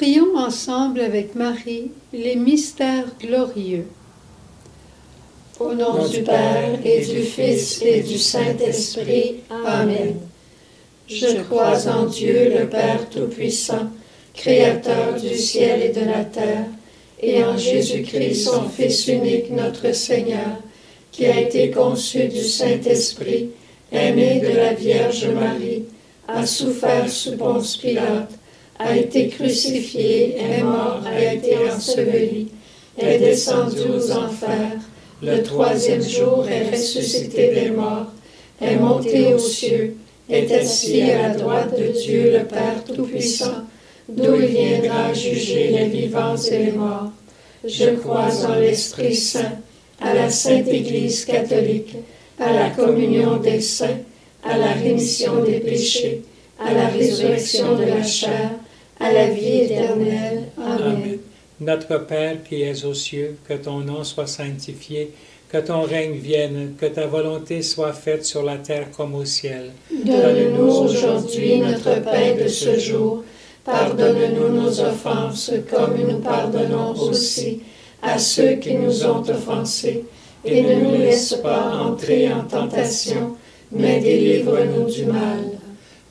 Prions ensemble avec Marie les mystères glorieux. Au nom du Père et du Fils et du Saint-Esprit. Amen. Je crois en Dieu le Père Tout-Puissant, Créateur du ciel et de la terre, et en Jésus-Christ, son Fils unique, notre Seigneur, qui a été conçu du Saint-Esprit, aimé de la Vierge Marie, a souffert sous Ponce Pilate, a été crucifié, est mort, a été enseveli, est descendu aux enfers, le troisième jour est ressuscité des morts, est monté aux cieux, est assis à la droite de Dieu le Père Tout-Puissant, d'où il viendra juger les vivants et les morts. Je crois en l'Esprit Saint, à la Sainte Église catholique, à la communion des saints, à la rémission des péchés, à la résurrection de la chair, à la vie éternelle. Amen. Notre Père qui es aux cieux, que ton nom soit sanctifié, que ton règne vienne, que ta volonté soit faite sur la terre comme au ciel. Donne-nous aujourd'hui notre pain de ce jour. Pardonne-nous nos offenses, comme nous pardonnons aussi à ceux qui nous ont offensés. Et ne nous laisse pas entrer en tentation, mais délivre-nous du mal.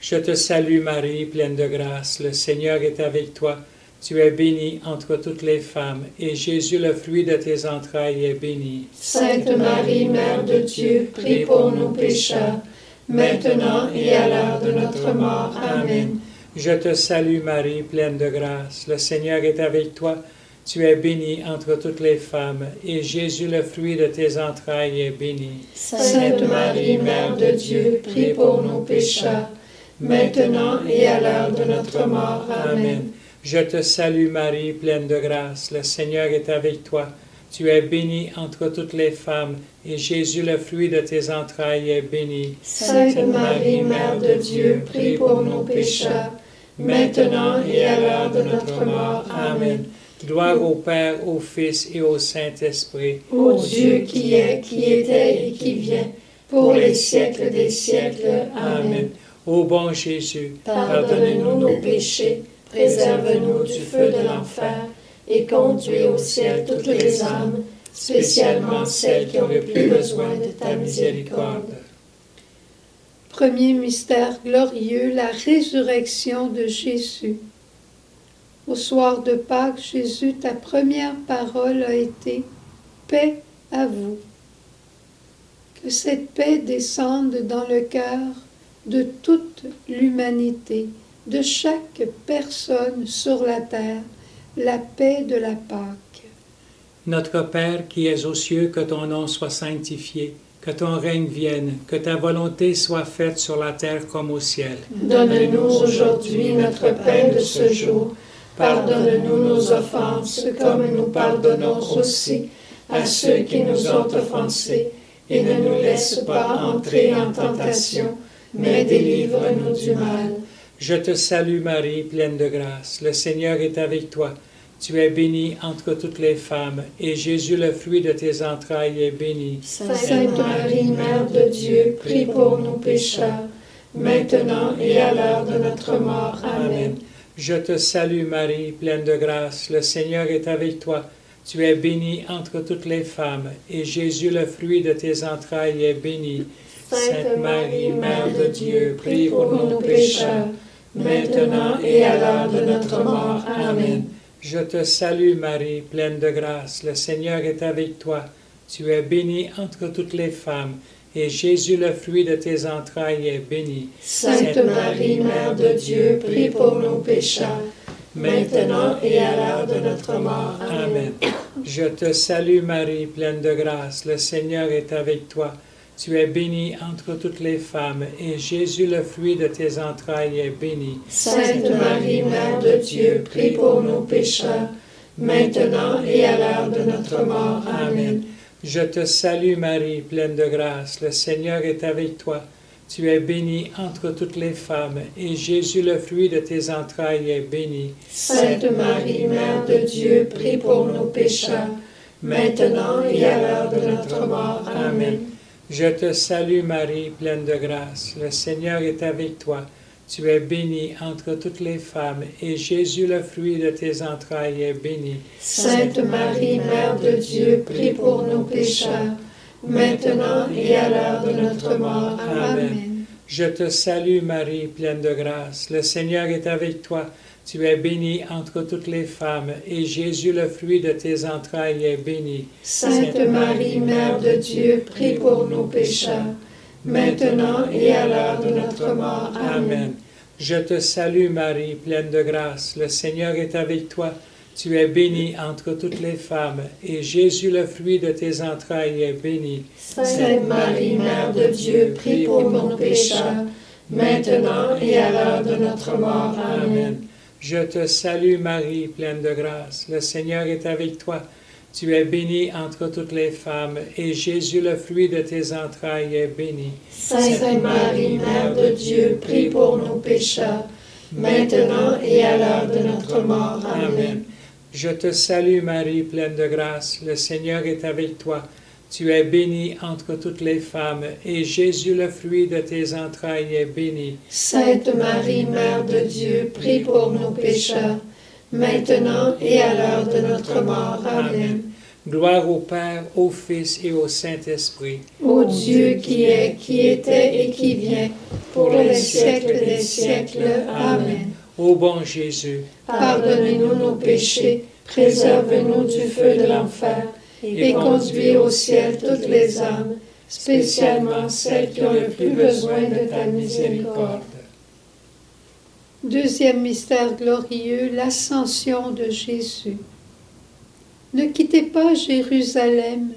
Je te salue Marie, pleine de grâce, le Seigneur est avec toi. Tu es bénie entre toutes les femmes, et Jésus, le fruit de tes entrailles, est béni. Sainte Marie, Mère de Dieu, prie pour nous pécheurs, maintenant et à l'heure de notre mort. Amen. Je te salue Marie, pleine de grâce, le Seigneur est avec toi. Tu es bénie entre toutes les femmes, et Jésus, le fruit de tes entrailles, est béni. Sainte Marie, Mère de Dieu, prie pour nous pécheurs, maintenant et à l'heure de notre mort. Amen. Je te salue Marie, pleine de grâce, le Seigneur est avec toi. Tu es bénie entre toutes les femmes, et Jésus, le fruit de tes entrailles, est béni. Sainte Marie, Mère de Dieu, prie pour nous pécheurs, maintenant et à l'heure de notre mort. Amen. Gloire au Père, au Fils et au Saint-Esprit. Ô Dieu qui est, qui était et qui vient, pour les siècles des siècles. Amen. Ô bon Jésus, pardonne-nous nos péchés, préserve-nous du feu de l'enfer, et conduis au ciel toutes les âmes, spécialement celles qui ont le plus besoin de ta miséricorde. Premier mystère glorieux, la résurrection de Jésus. Au soir de Pâques, Jésus, ta première parole a été « Paix à vous ». Que cette paix descende dans le cœur de toute l'humanité, de chaque personne sur la terre, la paix de la Pâque. Notre Père qui es aux cieux, que ton nom soit sanctifié, que ton règne vienne, que ta volonté soit faite sur la terre comme au ciel. Donne-nous aujourd'hui notre pain de ce jour. Pardonne-nous nos offenses, comme nous pardonnons aussi à ceux qui nous ont offensés, et ne nous laisse pas entrer en tentation, mais délivre-nous du mal. Je te salue Marie, pleine de grâce, le Seigneur est avec toi. Tu es bénie entre toutes les femmes, et Jésus, le fruit de tes entrailles, est béni. Sainte Marie, Mère de Dieu, prie pour nous pécheurs, maintenant et à l'heure de notre mort. Amen. Je te salue Marie, pleine de grâce, le Seigneur est avec toi. Tu es bénie entre toutes les femmes, et Jésus, le fruit de tes entrailles, est béni. Sainte Marie, Mère de Dieu, prie pour nous pécheurs, maintenant et à l'heure de notre mort. Amen. Je te salue Marie, pleine de grâce, le Seigneur est avec toi. Tu es bénie entre toutes les femmes, et Jésus, le fruit de tes entrailles, est béni. Sainte Marie, Mère de Dieu, prie pour nous pécheurs, maintenant et à l'heure de notre mort. Amen. Je te salue Marie, pleine de grâce, le Seigneur est avec toi. Tu es bénie entre toutes les femmes, et Jésus, le fruit de tes entrailles, est béni. Sainte Marie, Mère de Dieu, prie pour nous pécheurs, maintenant et à l'heure de notre mort. Amen. Je te salue Marie, pleine de grâce, le Seigneur est avec toi. Tu es bénie entre toutes les femmes, et Jésus, le fruit de tes entrailles, est béni. Sainte Marie, Mère de Dieu, prie pour nous pécheurs, maintenant et à l'heure de notre mort. Amen. Je te salue Marie, pleine de grâce, le Seigneur est avec toi. Tu es bénie entre toutes les femmes, et Jésus, le fruit de tes entrailles, est béni. Sainte Marie, Mère de Dieu, prie pour nous pécheurs, maintenant et à l'heure de notre mort. Amen. Je te salue Marie, pleine de grâce. Le Seigneur est avec toi. Tu es bénie entre toutes les femmes, et Jésus, le fruit de tes entrailles, est béni. Sainte Marie, Mère de Dieu, prie pour nous pécheurs, maintenant et à l'heure de notre mort. Amen. Je te salue Marie, pleine de grâce. Le Seigneur est avec toi. Tu es bénie entre toutes les femmes, et Jésus, le fruit de tes entrailles, est béni. Sainte Marie, Mère de Dieu, prie pour nous pécheurs, maintenant et à l'heure de notre mort. Amen. Je te salue Marie, pleine de grâce. Le Seigneur est avec toi. Tu es bénie entre toutes les femmes, et Jésus, le fruit de tes entrailles, est béni. Sainte Marie, Mère de Dieu, prie pour nous pécheurs, maintenant et à l'heure de notre mort. Amen. Je te salue Marie, pleine de grâce. Le Seigneur est avec toi. Tu es bénie entre toutes les femmes, et Jésus, le fruit de tes entrailles, est béni. Sainte Marie, Mère de Dieu, prie pour nous pécheurs, maintenant et à l'heure de notre mort. Amen. Gloire au Père, au Fils et au Saint-Esprit. Ô Dieu qui est, qui était et qui vient, pour les siècles des siècles. Amen. Ô bon Jésus, pardonnez-nous nos péchés, préservez-nous du feu de l'enfer, et conduis au ciel toutes les âmes, spécialement celles qui ont le plus besoin de ta miséricorde. Deuxième mystère glorieux, l'ascension de Jésus. Ne quittez pas Jérusalem,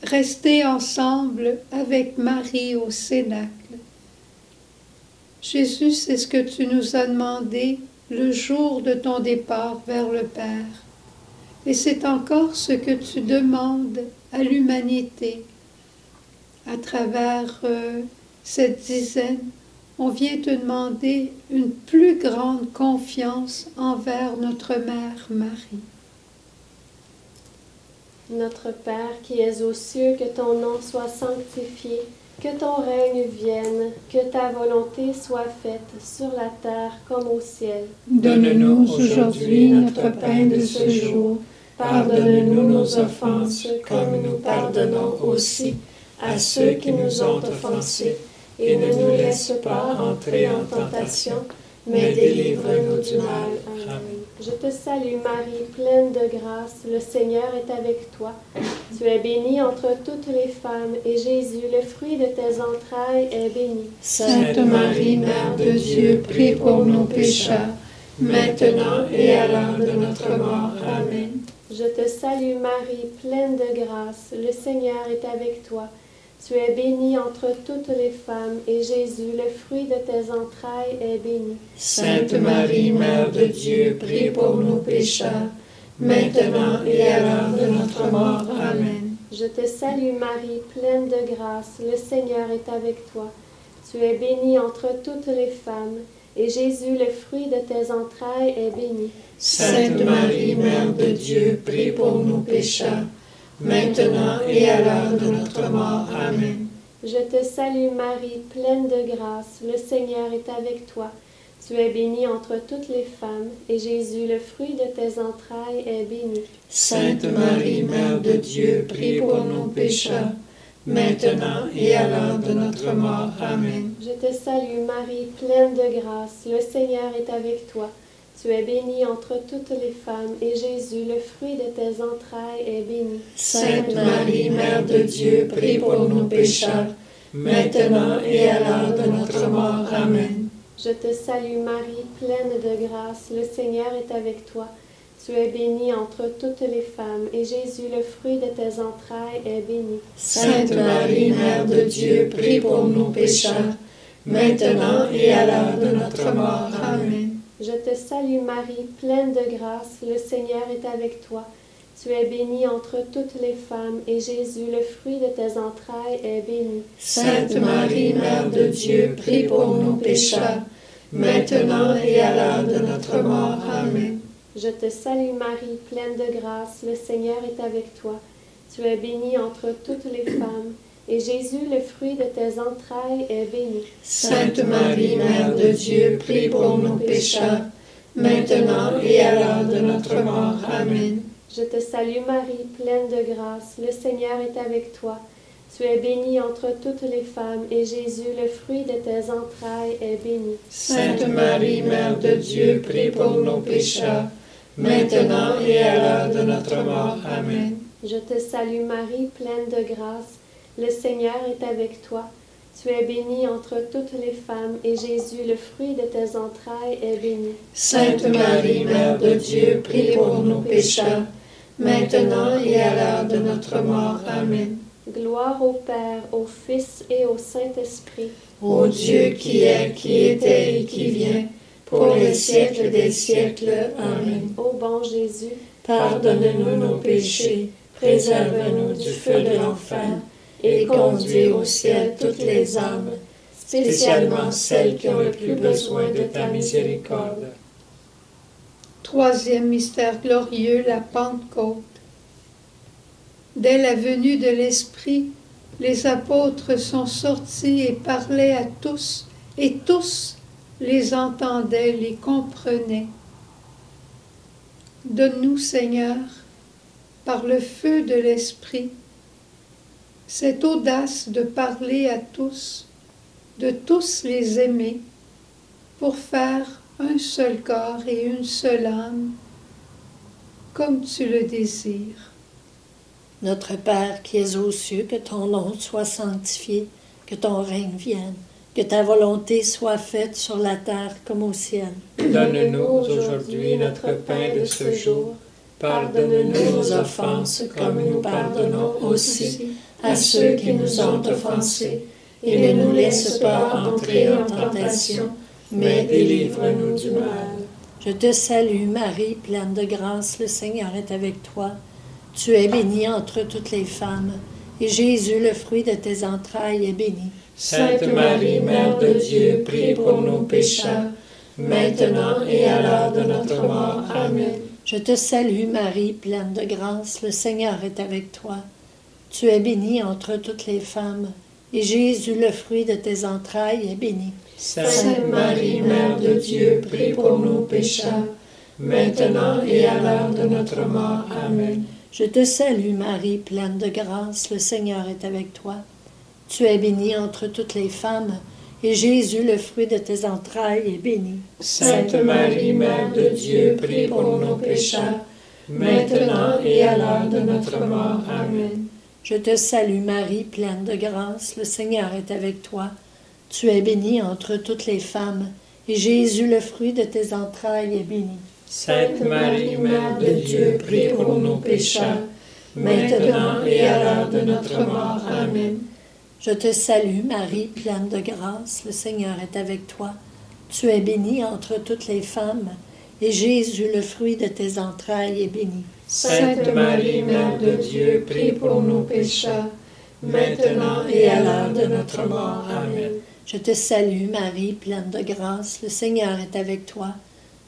restez ensemble avec Marie au Cénacle. Jésus, c'est ce que tu nous as demandé le jour de ton départ vers le Père. Et c'est encore ce que tu demandes à l'humanité. À travers cette dizaine, on vient te demander une plus grande confiance envers notre Mère Marie. Notre Père qui es aux cieux, que ton nom soit sanctifié, que ton règne vienne, que ta volonté soit faite sur la terre comme au ciel. Donne-nous aujourd'hui notre pain de ce jour. Pardonne-nous nos offenses, comme nous pardonnons aussi à ceux qui nous ont offensés. Et ne nous laisse pas entrer en tentation, mais délivre-nous du mal. Amen. Je te salue Marie, pleine de grâce, le Seigneur est avec toi. Tu es bénie entre toutes les femmes, et Jésus, le fruit de tes entrailles, est béni. Sainte Marie, Mère de Dieu, prie pour nous pécheurs, maintenant et à l'heure de notre mort. Amen. Je te salue Marie, pleine de grâce, le Seigneur est avec toi. Tu es bénie entre toutes les femmes, et Jésus, le fruit de tes entrailles, est béni. Sainte Marie, Mère de Dieu, prie pour nous pécheurs, maintenant et à l'heure de notre mort. Amen. Je te salue Marie, pleine de grâce, le Seigneur est avec toi. Tu es bénie entre toutes les femmes, et Jésus, le fruit de tes entrailles, est béni. Sainte Marie, Mère de Dieu, prie pour nous pécheurs, maintenant et à l'heure de notre mort. Amen. Je te salue Marie, pleine de grâce, le Seigneur est avec toi. Tu es bénie entre toutes les femmes, et Jésus, le fruit de tes entrailles, est béni. Sainte Marie, Mère de Dieu, prie pour nous pécheurs, maintenant et à l'heure de notre mort. Amen. Je te salue Marie, pleine de grâce, le Seigneur est avec toi. Tu es bénie entre toutes les femmes, et Jésus, le fruit de tes entrailles, est béni. Sainte Marie, Mère de Dieu, prie pour nous pécheurs, maintenant et à l'heure de notre mort. Amen. Je te salue Marie, pleine de grâce, le Seigneur est avec toi. Tu es bénie entre toutes les femmes, et Jésus, le fruit de tes entrailles, est béni. Sainte Marie, Mère de Dieu, prie pour nous pécheurs, maintenant et à l'heure de notre mort. Amen. Je te salue Marie, pleine de grâce, le Seigneur est avec toi. Tu es bénie entre toutes les femmes, et Jésus, le fruit de tes entrailles, est béni. Sainte Marie, Mère de Dieu, prie pour nous pécheurs, maintenant et à l'heure de notre mort. Amen. Je te salue Marie, pleine de grâce, le Seigneur est avec toi. Tu es bénie entre toutes les femmes, et Jésus, le fruit de tes entrailles, est béni. Sainte Marie, Mère de Dieu, prie pour nous pécheurs, maintenant et à l'heure de notre mort. Amen. Je te salue Marie, pleine de grâce, le Seigneur est avec toi. Tu es bénie entre toutes les femmes, et Jésus, le fruit de tes entrailles, est béni. Sainte Marie, Mère de Dieu, prie pour nos pécheurs, maintenant et à l'heure de notre mort. Amen. Je te salue Marie, pleine de grâce, le Seigneur est avec toi. Tu es bénie entre toutes les femmes, et Jésus, le fruit de tes entrailles, est béni. Sainte Marie, Mère de Dieu, prie pour nos pécheurs, maintenant et à l'heure de notre mort. Amen. Gloire au Père, au Fils et au Saint-Esprit. Ô Dieu qui est, qui était et qui vient, pour les siècles des siècles. Amen. Ô bon Jésus, pardonne-nous nos péchés, préserve-nous du feu de l'enfer, et conduis au ciel toutes les âmes, spécialement celles qui ont le plus besoin de ta miséricorde. Troisième mystère glorieux, la Pentecôte. Dès la venue de l'Esprit, les apôtres sont sortis et parlaient à tous, et tous les entendaient, les comprenaient. Donne-nous, Seigneur, par le feu de l'Esprit, cette audace de parler à tous, de tous les aimer, pour faire un seul corps et une seule âme, comme tu le désires. Notre Père qui es aux cieux, que ton nom soit sanctifié, que ton règne vienne, que ta volonté soit faite sur la terre comme au ciel. Donne-nous aujourd'hui notre pain de ce jour. Pardonne-nous nos offenses comme nous pardonnons aussi à ceux qui nous ont offensés. Et ne nous laisse pas entrer en tentation, mais délivre-nous du mal. Je te salue Marie, pleine de grâce, le Seigneur est avec toi. Tu es bénie entre toutes les femmes, et Jésus, le fruit de tes entrailles, est béni. Sainte Marie, Mère de Dieu, prie pour nos pécheurs, maintenant et à l'heure de notre mort. Amen. Je te salue Marie, pleine de grâce, le Seigneur est avec toi. Tu es bénie entre toutes les femmes, et Jésus, le fruit de tes entrailles, est béni. Sainte Marie, Mère de Dieu, prie pour nos pécheurs, maintenant et à l'heure de notre mort. Amen. Je te salue Marie, pleine de grâce, le Seigneur est avec toi. Tu es bénie entre toutes les femmes, et Jésus, le fruit de tes entrailles, est béni. Sainte Marie, Mère de Dieu, prie pour nos pécheurs, maintenant et à l'heure de notre mort. Amen. Je te salue Marie, pleine de grâce, le Seigneur est avec toi. Tu es bénie entre toutes les femmes, et Jésus, le fruit de tes entrailles, est béni. Sainte Marie, Mère de Dieu, prie pour nos pécheurs, maintenant et à l'heure de notre mort. Amen. Je te salue Marie, pleine de grâce, le Seigneur est avec toi. Tu es bénie entre toutes les femmes, et Jésus, le fruit de tes entrailles, est béni. Sainte Marie, Mère de Dieu, prie pour nos pécheurs, maintenant et à l'heure de notre mort. Amen. Je te salue Marie, pleine de grâce, le Seigneur est avec toi.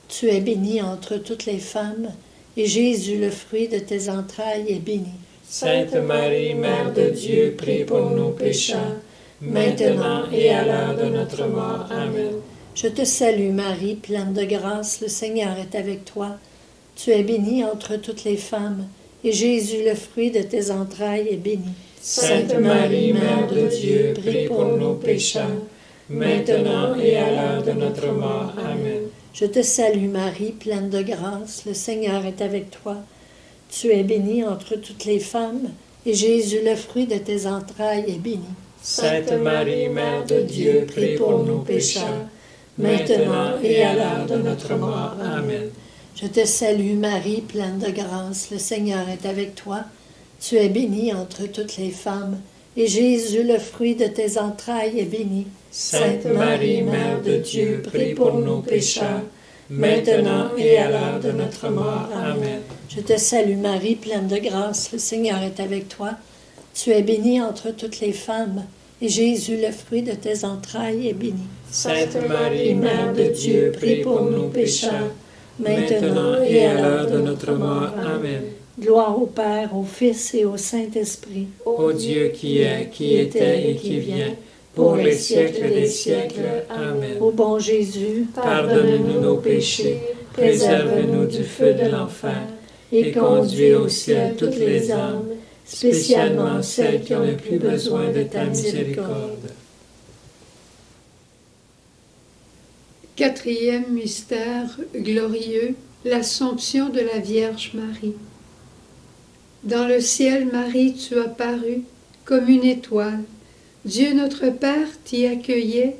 Tu es bénie entre toutes les femmes, et Jésus, le fruit de tes entrailles, est béni. Sainte Marie, Mère de Dieu, prie pour nos pécheurs, maintenant et à l'heure de notre mort. Amen. Je te salue Marie, pleine de grâce, le Seigneur est avec toi. Tu es bénie entre toutes les femmes, et Jésus, le fruit de tes entrailles, est béni. Sainte Marie, Mère de Dieu, prie pour nos pécheurs, maintenant et à l'heure de notre mort. Amen. Je te salue Marie, pleine de grâce, le Seigneur est avec toi. Tu es bénie entre toutes les femmes, et Jésus, le fruit de tes entrailles, est béni. Sainte Marie, Mère de Dieu, prie pour nos pécheurs, maintenant et à l'heure de notre mort. Amen. Je te salue Marie, pleine de grâce, le Seigneur est avec toi. Tu es bénie entre toutes les femmes, et Jésus, le fruit de tes entrailles, est béni. Sainte Marie, Mère de Dieu, prie pour nos pécheurs, maintenant et à l'heure de notre mort. Amen. Je te salue Marie, pleine de grâce, le Seigneur est avec toi. Tu es bénie entre toutes les femmes, et Jésus, le fruit de tes entrailles, est béni. Sainte Marie, Mère de Dieu, prie pour nos pécheurs, maintenant et à l'heure de notre mort. Amen. Gloire au Père, au Fils et au Saint-Esprit. Ô Dieu qui est, qui était et qui vient, pour les siècles des siècles. Amen. Ô bon Jésus, Pardonne-nous nos péchés, préserve-nous du feu de l'enfer, et conduis au ciel toutes les âmes, spécialement celles qui ont le plus besoin de ta miséricorde. Quatrième mystère glorieux, l'Assomption de la Vierge Marie. Dans le ciel, Marie, tu as paru comme une étoile. Dieu notre Père t'y accueillait,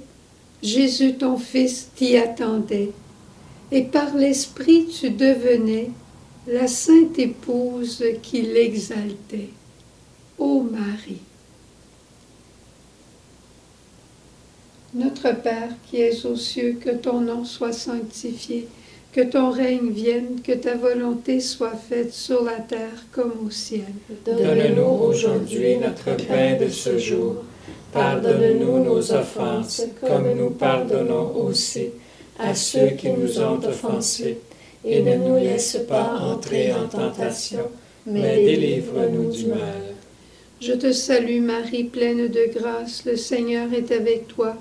Jésus ton Fils t'y attendait. Et par l'Esprit tu devenais la sainte épouse qui l'exaltait. Ô Marie! Notre Père qui es aux cieux, que ton nom soit sanctifié, que ton règne vienne, que ta volonté soit faite sur la terre comme au ciel. Donne-nous aujourd'hui notre pain de ce jour. Pardonne-nous nos offenses, comme nous pardonnons aussi à ceux qui nous ont offensés. Et ne nous laisse pas entrer en tentation, mais délivre-nous du mal. Je te salue Marie, pleine de grâce, le Seigneur est avec toi.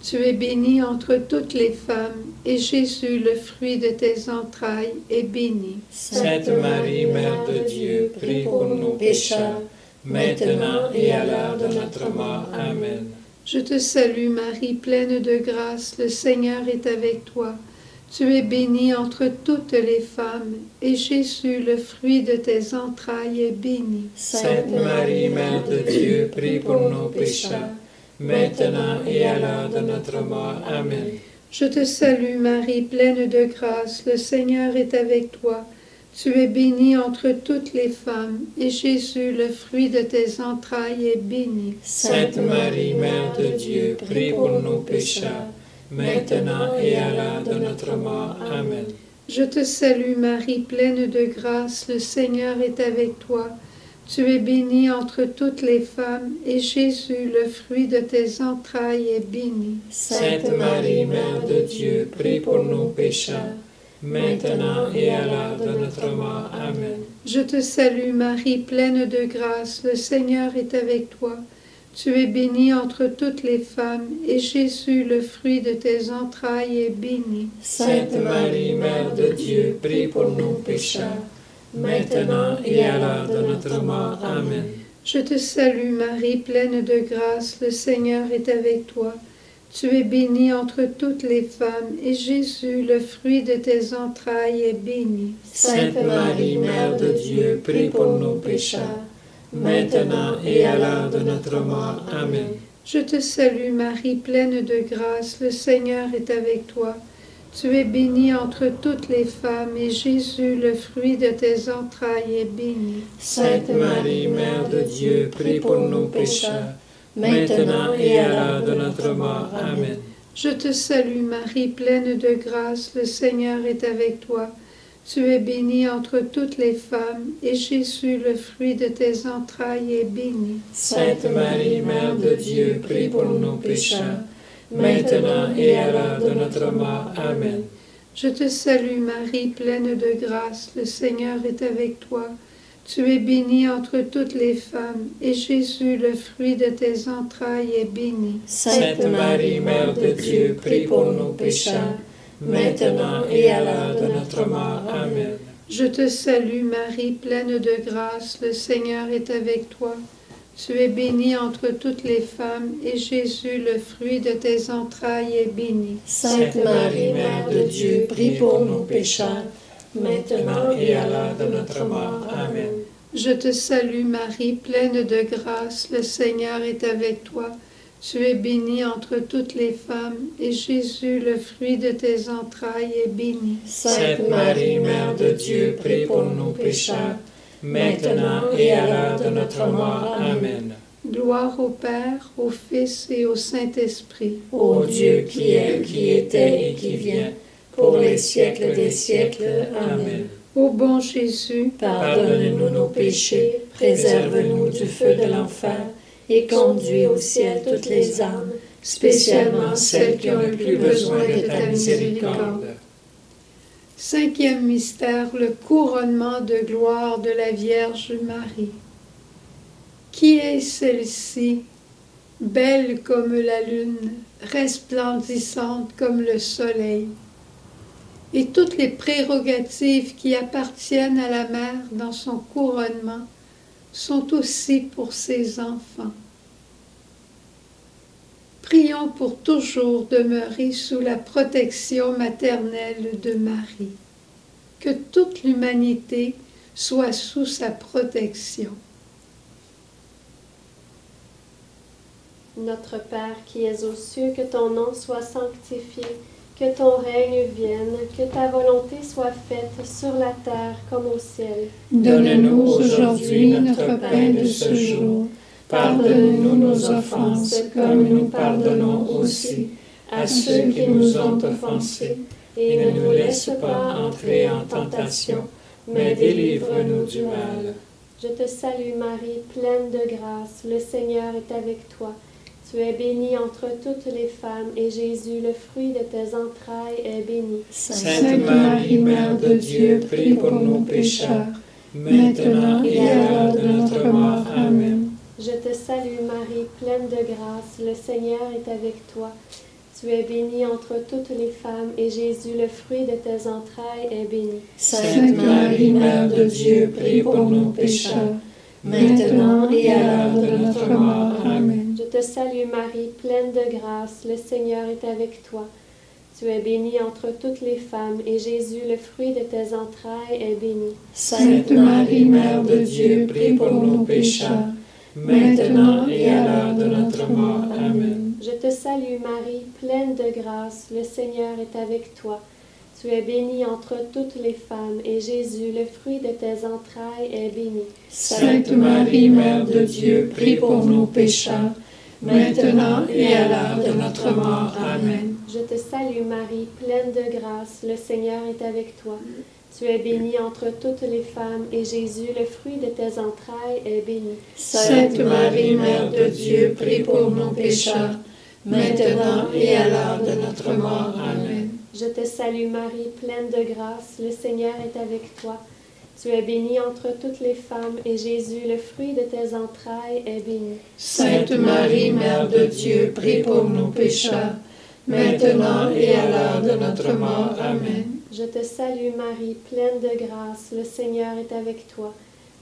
Tu es bénie entre toutes les femmes, et Jésus, le fruit de tes entrailles, est béni. Sainte Marie, Mère de Dieu, prie pour nos pécheurs, maintenant et à l'heure de notre mort. Amen. Je te salue Marie, pleine de grâce, le Seigneur est avec toi. Tu es bénie entre toutes les femmes, et Jésus, le fruit de tes entrailles, est béni. Sainte Marie, Mère de Dieu, prie pour nos pécheurs, maintenant et à l'heure de notre mort. Amen. Je te salue Marie, pleine de grâce, le Seigneur est avec toi. Tu es bénie entre toutes les femmes, et Jésus, le fruit de tes entrailles, est béni. Sainte Marie, Mère de Dieu, prie pour nos pécheurs, maintenant et à l'heure de notre mort. Amen. Je te salue Marie, pleine de grâce, le Seigneur est avec toi. Tu es bénie entre toutes les femmes, et Jésus, le fruit de tes entrailles, est béni. Sainte Marie, Mère de Dieu, prie pour nos pécheurs, maintenant et à l'heure de notre mort. Amen. Je te salue Marie, pleine de grâce, le Seigneur est avec toi. Tu es bénie entre toutes les femmes, et Jésus, le fruit de tes entrailles, est béni. Sainte Marie, Mère de Dieu, prie pour nos pécheurs, maintenant et à l'heure de notre mort. Amen. Je te salue Marie, pleine de grâce, le Seigneur est avec toi. Tu es bénie entre toutes les femmes, et Jésus, le fruit de tes entrailles, est béni. Sainte Marie, Mère de Dieu, prie pour nos pécheurs, maintenant et à l'heure de notre mort. Amen. Je te salue Marie, pleine de grâce, le Seigneur est avec toi. Tu es bénie entre toutes les femmes, et Jésus, le fruit de tes entrailles, est béni. Sainte Marie, Mère de Dieu, prie pour nos pécheurs, maintenant et à l'heure de notre mort. Amen. Je te salue Marie, pleine de grâce, le Seigneur est avec toi. Tu es bénie entre toutes les femmes, et Jésus, le fruit de tes entrailles, est béni. Sainte Marie, Mère de Dieu, prie pour nos pécheurs, maintenant et à l'heure de notre mort. Amen. Je te salue Marie, pleine de grâce, le Seigneur est avec toi. Tu es bénie entre toutes les femmes, et Jésus, le fruit de tes entrailles, est béni. Sainte Marie, Mère de Dieu, prie pour nos pécheurs, maintenant et à l'heure de notre mort. Amen. Je te salue Marie, pleine de grâce, le Seigneur est avec toi. Tu es bénie entre toutes les femmes, et Jésus, le fruit de tes entrailles, est béni. Sainte Marie, Mère de Dieu, prie pour nos pécheurs, maintenant et à l'heure de notre mort. Amen. Je te salue Marie, pleine de grâce, le Seigneur est avec toi. Tu es bénie entre toutes les femmes, et Jésus, le fruit de tes entrailles, est béni. Sainte Marie, Mère de Dieu, prie pour nos pécheurs, maintenant et à l'heure de notre mort. Amen. Gloire au Père, au Fils et au Saint-Esprit. Ô Dieu qui est, qui était et qui vient, pour les siècles des siècles. Amen. Ô bon Jésus, pardonne-nous nos péchés, préserve-nous du feu de l'enfer, et conduis au ciel toutes les âmes, spécialement celles qui ont le plus besoin de ta miséricorde. Cinquième mystère, le couronnement de gloire de la Vierge Marie. Qui est celle-ci, belle comme la lune, resplendissante comme le soleil? Et toutes les prérogatives qui appartiennent à la mère dans son couronnement sont aussi pour ses enfants. Prions pour toujours demeurer sous la protection maternelle de Marie. Que toute l'humanité soit sous sa protection. Notre Père qui es aux cieux, que ton nom soit sanctifié, que ton règne vienne, que ta volonté soit faite sur la terre comme au ciel. Donne-nous aujourd'hui notre pain de ce jour. Pardonne-nous nos offenses, comme nous pardonnons aussi à ceux qui nous ont offensés. Et ne nous laisse pas entrer en tentation, mais délivre-nous du mal. Je te salue Marie, pleine de grâce, le Seigneur est avec toi. Tu es bénie entre toutes les femmes, et Jésus, le fruit de tes entrailles, est béni. Sainte Marie, Mère de Dieu, prie pour nous pécheurs, maintenant et à l'heure de notre mort. Amen. Je te salue Marie, pleine de grâce, le Seigneur est avec toi. Tu es bénie entre toutes les femmes, et Jésus, le fruit de tes entrailles, est béni. Sainte Marie, Mère de Dieu, prie pour nous pécheurs, maintenant et à l'heure de notre mort. Amen. Je te salue Marie, pleine de grâce, le Seigneur est avec toi. Tu es bénie entre toutes les femmes, et Jésus, le fruit de tes entrailles, est béni. Sainte Marie, Mère de Dieu, prie pour nous pécheurs, maintenant et à l'heure de notre mort. Amen. Je te salue Marie, pleine de grâce, le Seigneur est avec toi. Tu es bénie entre toutes les femmes, et Jésus, le fruit de tes entrailles, est béni. Sainte Marie, Mère de Dieu, prie pour nous pécheurs, maintenant et à l'heure de notre mort. Amen. Je te salue Marie, pleine de grâce, le Seigneur est avec toi. Tu es bénie entre toutes les femmes, et Jésus, le fruit de tes entrailles, est béni. Sainte Marie, Mère de Dieu, prie pour nous pécheurs, maintenant et à l'heure de notre mort. Amen. Je te salue Marie, pleine de grâce, le Seigneur est avec toi. Tu es bénie entre toutes les femmes, et Jésus, le fruit de tes entrailles, est béni. Sainte Marie, Mère de Dieu, prie pour nous pécheurs, maintenant et à l'heure de notre mort. Amen. Je te salue Marie, pleine de grâce, le Seigneur est avec toi.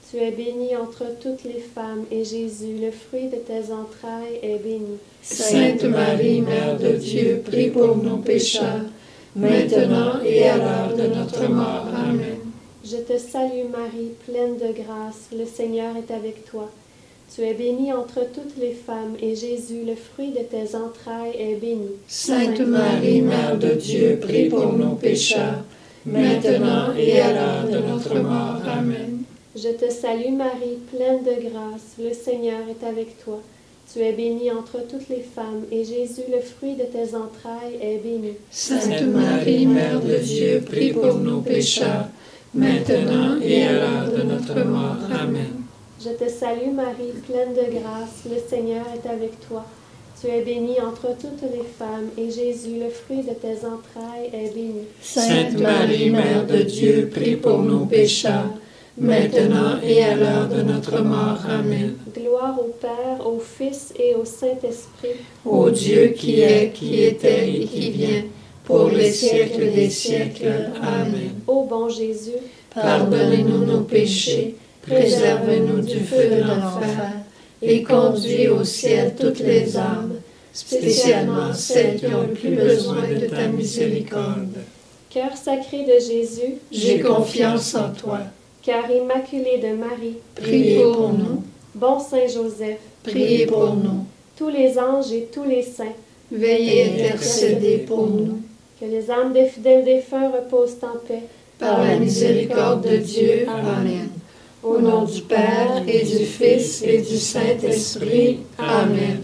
Tu es bénie entre toutes les femmes, et Jésus, le fruit de tes entrailles, est béni. Sainte Marie, Mère de Dieu, prie pour nous pécheurs, maintenant et à l'heure de notre mort. Amen. Je te salue Marie, pleine de grâce, le Seigneur est avec toi. Tu es bénie entre toutes les femmes, et Jésus, le fruit de tes entrailles, est béni. Sainte Marie, Mère de Dieu, prie pour nous pécheurs, maintenant et à l'heure de notre mort. Amen. Je te salue Marie, pleine de grâce, le Seigneur est avec toi. Tu es bénie entre toutes les femmes, et Jésus, le fruit de tes entrailles, est béni. Sainte Marie, Mère de Dieu, prie pour nous pécheurs, maintenant et à l'heure de notre mort. Amen. Je te salue Marie, pleine de grâce, le Seigneur est avec toi. Tu es bénie entre toutes les femmes, et Jésus, le fruit de tes entrailles, est béni. Sainte Marie, Mère de Dieu, prie pour nous pécheurs, maintenant et à l'heure de notre mort. Amen. Gloire au Père, au Fils et au Saint-Esprit. Ô Dieu qui est, qui était et qui vient, pour les siècles des siècles. Amen. Ô bon Jésus, pardonnez-nous nos péchés, préservez-nous du feu de l'enfer, et conduis au ciel toutes les âmes, spécialement celles qui ont le plus besoin de ta miséricorde. Cœur sacré de Jésus, j'ai confiance en toi. Cœur immaculé de Marie, priez pour nous. Bon Saint Joseph, priez pour nous. Tous les anges et tous les saints, veillez à intercéder pour nous. Que les âmes des fidèles défunts reposent en paix. Par la miséricorde de Dieu. Amen. Au nom du Père et du Fils et du Saint-Esprit. Amen.